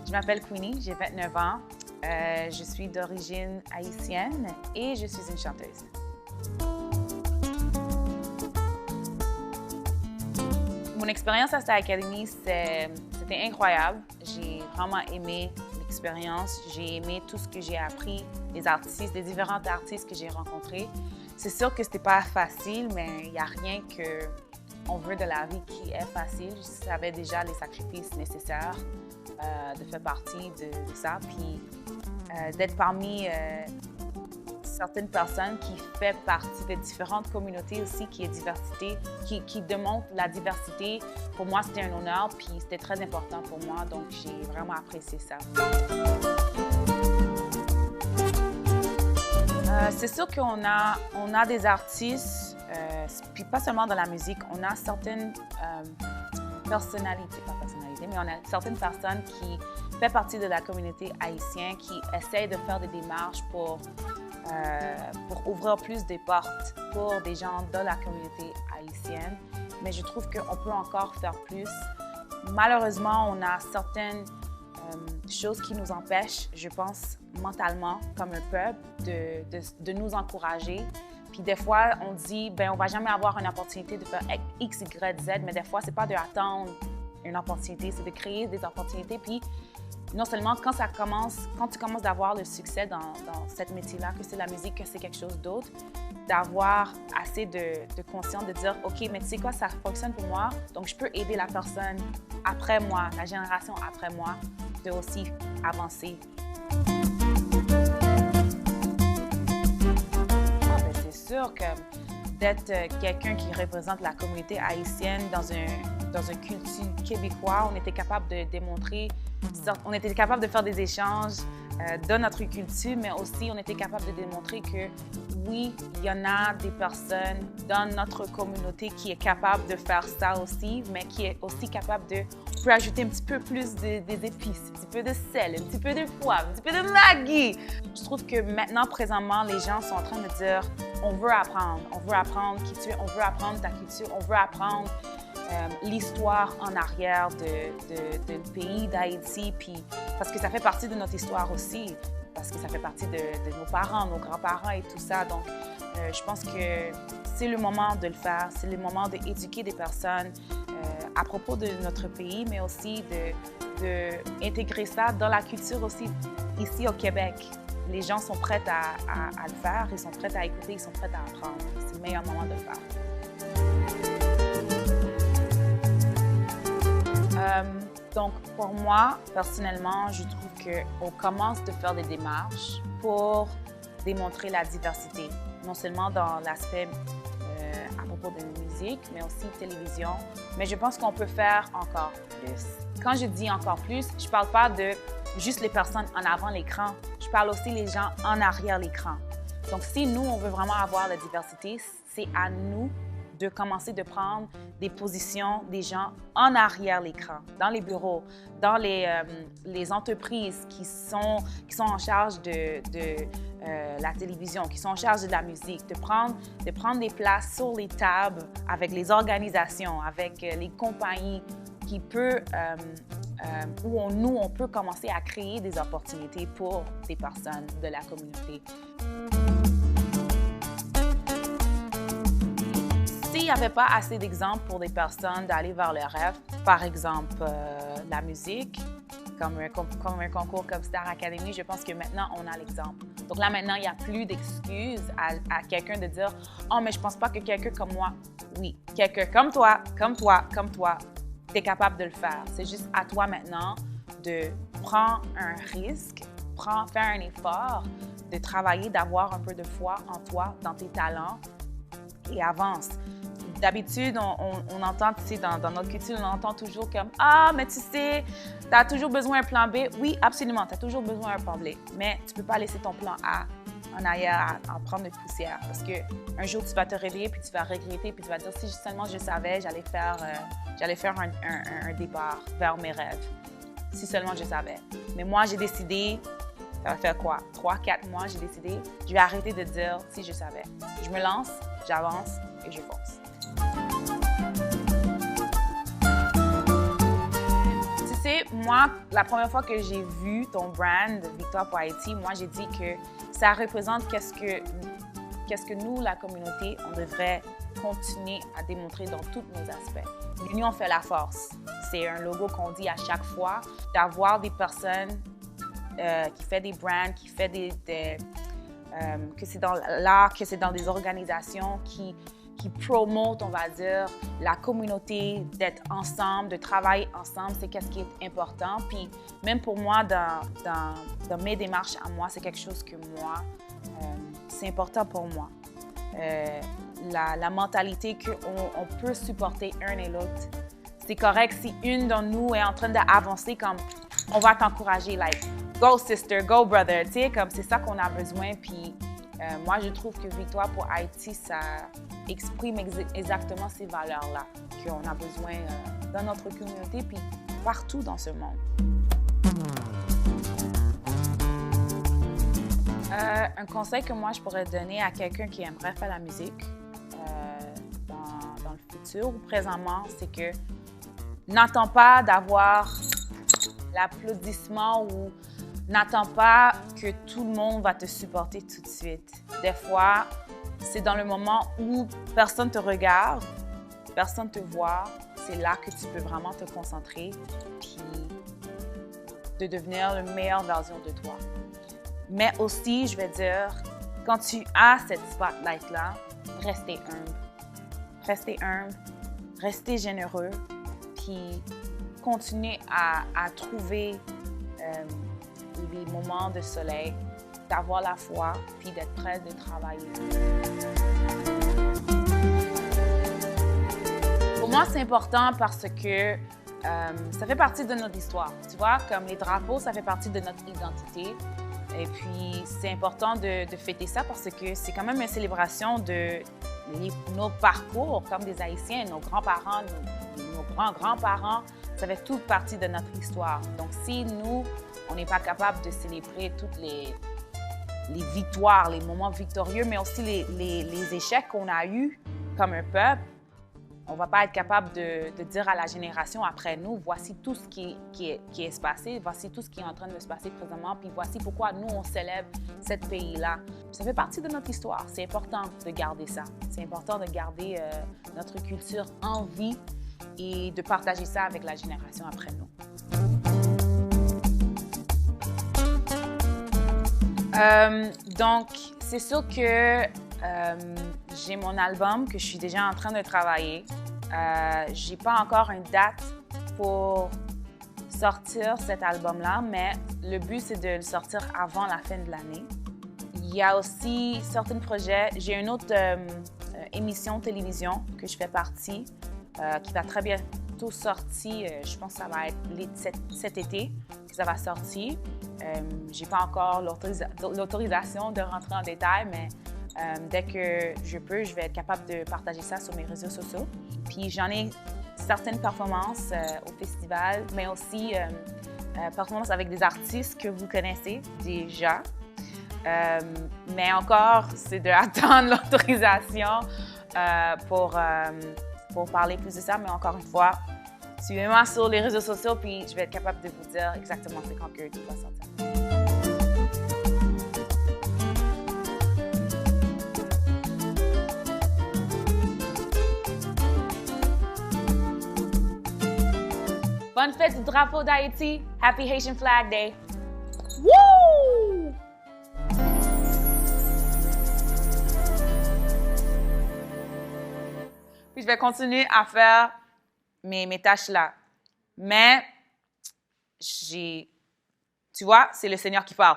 Je m'appelle Queenie, j'ai 29 ans. Je suis d'origine haïtienne et je suis une chanteuse. Mon expérience à Star Academy, c'était incroyable. J'ai vraiment aimé l'expérience. J'ai aimé tout ce que j'ai appris, les artistes, les différents artistes que j'ai rencontrés. C'est sûr que c'était pas facile, mais il n'y a rien qu'on veut de la vie qui est facile. Je savais déjà les sacrifices nécessaires de faire partie de ça, puis d'être parmi certaines personnes qui font partie de différentes communautés aussi, qui est diversité, qui démontrent la diversité. Pour moi, c'était un honneur, puis c'était très important pour moi, donc j'ai vraiment apprécié ça. C'est sûr qu'on a des artistes, puis pas seulement dans la musique, on a certaines personnalités, pas personnalités, mais on a certaines personnes qui font partie de la communauté haïtienne, qui essayent de faire des démarches pour ouvrir plus de portes pour des gens dans la communauté haïtienne. Mais je trouve qu'on peut encore faire plus. Malheureusement, on a certaines choses qui nous empêchent, je pense, mentalement, comme un peuple, de nous encourager. Puis des fois, on dit, ben on va jamais avoir une opportunité de faire X, Y, Z, mais des fois, c'est pas d'attendre une opportunité, c'est de créer des opportunités. Puis non seulement quand tu commences d'avoir le succès dans cette métier-là, que c'est la musique, que c'est quelque chose d'autre, d'avoir assez de conscience, de dire, OK, mais tu sais quoi, ça fonctionne pour moi, donc je peux aider la personne après moi, la génération après moi, de aussi avancer. C'est sûr que d'être quelqu'un qui représente la communauté haïtienne dans une culture québécoise, on était capable de démontrer, on était capable de faire des échanges dans notre culture, mais aussi on était capable de démontrer que oui, il y en a des personnes dans notre communauté qui est capable de faire ça aussi, mais qui est aussi capable de peut ajouter un petit peu plus des épices, un petit peu de sel, un petit peu de poivre, un petit peu de Maggi. Je trouve que maintenant, présentement, les gens sont en train de dire on veut apprendre qui tu es, on veut apprendre ta culture, on veut apprendre l'histoire en arrière du pays d'Haïti, puis parce que ça fait partie de notre histoire aussi, parce que ça fait partie de nos parents, nos grands-parents et tout ça. Donc, je pense que c'est le moment de le faire, c'est le moment d'éduquer des personnes à propos de notre pays, mais aussi d'intégrer ça dans la culture aussi ici au Québec. Les gens sont prêts à le faire, ils sont prêts à écouter, ils sont prêts à apprendre. C'est le meilleur moment de le faire. Donc, pour moi, personnellement, je trouve qu'on commence de faire des démarches pour démontrer la diversité, non seulement dans l'aspect à propos de la musique, mais aussi télévision. Mais je pense qu'on peut faire encore plus. Quand je dis encore plus, je ne parle pas de juste les personnes en avant l'écran, je parle aussi des gens en arrière l'écran. Donc, si nous, on veut vraiment avoir la diversité, c'est à nous de commencer de prendre des positions des gens en arrière l'écran, dans les bureaux, dans les entreprises qui sont en charge de la télévision, qui sont en charge de la musique, de prendre des places sur les tables avec les organisations, avec les compagnies qui peut, où on peut commencer à créer des opportunités pour des personnes de la communauté. S'il n'y avait pas assez d'exemples pour des personnes d'aller vers leurs rêves, par exemple la musique, comme un concours comme Star Academy, je pense que maintenant, on a l'exemple. Donc là, maintenant, il n'y a plus d'excuses à quelqu'un de dire « Oh, mais je ne pense pas que quelqu'un comme moi… » Oui, quelqu'un comme toi, tu es capable de le faire. C'est juste à toi maintenant de prendre un risque, faire un effort, de travailler, d'avoir un peu de foi en toi, dans tes talents et avance. D'habitude, on entend, tu sais, dans notre culture, on entend toujours comme « Ah, mais tu sais, tu as toujours besoin d'un plan B. » Oui, absolument, tu as toujours besoin d'un plan B. Mais tu ne peux pas laisser ton plan A en arrière à prendre de poussière. Parce qu'un jour, tu vas te réveiller, puis tu vas regretter, puis tu vas dire « Si seulement je savais, j'allais faire un départ vers mes rêves. Si seulement je savais. » Mais moi, j'ai décidé, ça va faire quoi? 3-4 mois, j'ai décidé, je vais arrêter de dire « Si je savais. » Je me lance, j'avance et je fonce. Tu sais, moi, la première fois que j'ai vu ton brand Victoire pour Haïti, moi, j'ai dit que ça représente qu'est-ce que nous, la communauté, on devrait continuer à démontrer dans tous nos aspects. L'union fait la force. C'est un logo qu'on dit à chaque fois, d'avoir des personnes qui font des brands, qui font que c'est dans l'art, que c'est dans des organisations qui promotent, on va dire, la communauté, d'être ensemble, de travailler ensemble, c'est qu'est-ce qui est important. Puis même pour moi, dans mes démarches à moi, c'est quelque chose que moi, c'est important pour moi. La mentalité qu'on peut supporter un et l'autre. C'est correct si une de nous est en train d'avancer, comme on va t'encourager, like, go sister, go brother, tu sais, comme c'est ça qu'on a besoin. Puis moi, je trouve que Victoire pour Haïti, ça exprime exactement ces valeurs-là qu'on a besoin dans notre communauté puis partout dans ce monde. Un conseil que moi, je pourrais donner à quelqu'un qui aimerait faire la musique dans le futur ou présentement, c'est que n'attends pas d'avoir l'applaudissement ou n'attends pas que tout le monde va te supporter tout de suite. Des fois, c'est dans le moment où personne te regarde, personne te voit, c'est là que tu peux vraiment te concentrer puis de devenir la meilleure version de toi. Mais aussi, je vais dire, quand tu as cette spotlight-là, restez humble. Restez humble, restez généreux, puis continuez à trouver les moments de soleil, d'avoir la foi, puis d'être prêt de travailler. Pour moi, c'est important parce que ça fait partie de notre histoire. Tu vois, comme les drapeaux, ça fait partie de notre identité. Et puis, c'est important de fêter ça parce que c'est quand même une célébration de nos parcours comme des Haïtiens, nos grands-parents, nos grands-grands-parents. Ça fait toute partie de notre histoire. Donc, si nous, on n'est pas capable de célébrer toutes les victoires, les moments victorieux, mais aussi les échecs qu'on a eus comme un peuple, on ne va pas être capable de dire à la génération après nous, voici tout ce qui est se passé, voici tout ce qui est en train de se passer présentement, puis voici pourquoi nous, on célèbre ce pays-là. Ça fait partie de notre histoire. C'est important de garder ça. C'est important de garder notre culture en vie et de partager ça avec la génération après nous. Donc, c'est sûr que j'ai mon album que je suis déjà en train de travailler. J'ai pas encore une date pour sortir cet album-là, mais le but, c'est de le sortir avant la fin de l'année. Il y a aussi certains projets. J'ai une autre émission de télévision que je fais partie, qui va très bientôt sortir. Je pense que ça va être cet été que ça va sortir. J'ai pas encore l'autorisation de rentrer en détail, mais dès que je peux, je vais être capable de partager ça sur mes réseaux sociaux. Puis j'en ai certaines performances au festival, mais aussi performances avec des artistes que vous connaissez déjà. Mais encore, c'est d'attendre l'autorisation pour parler plus de ça. Mais encore une fois, suivez-moi sur les réseaux sociaux, puis je vais être capable de vous dire exactement c'est quand que tout va sortir. Bonne fête du drapeau d'Haïti. Happy Haitian Flag Day. Woo! Puis je vais continuer à faire mes tâches là. Mais tu vois, c'est le Seigneur qui parle.